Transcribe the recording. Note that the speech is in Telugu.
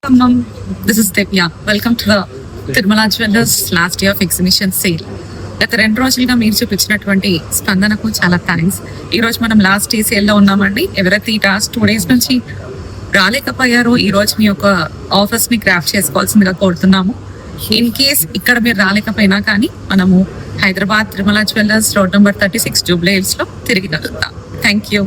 Welcome, ma'am. This is Devya. Welcome to the Tirumala Jewellers last day of exhibition sale. గత 2 రోజులుగా మీరు చూపించినటువంటి స్పందనకు చాలా థ్యాంక్స్. ఈ రోజు మనం లాస్ట్ డే సేల్ లో ఉన్నామండి. ఎవరైతే ఈ లాస్ట్ 2 days నుంచి రాలేకపోయారో ఈ రోజు మీ యొక్క ఆఫర్స్ ని గ్రాప్ చేసుకోవాల్సిందిగా కోరుతున్నాము. ఇన్ కేస్ ఇక్కడ మీరు రాలేకపోయినా కానీ మనము Hyderabad Tirumala jewellers road number 36 Jubilee hills లో తిరిగి కలుద్దాం. Thank you.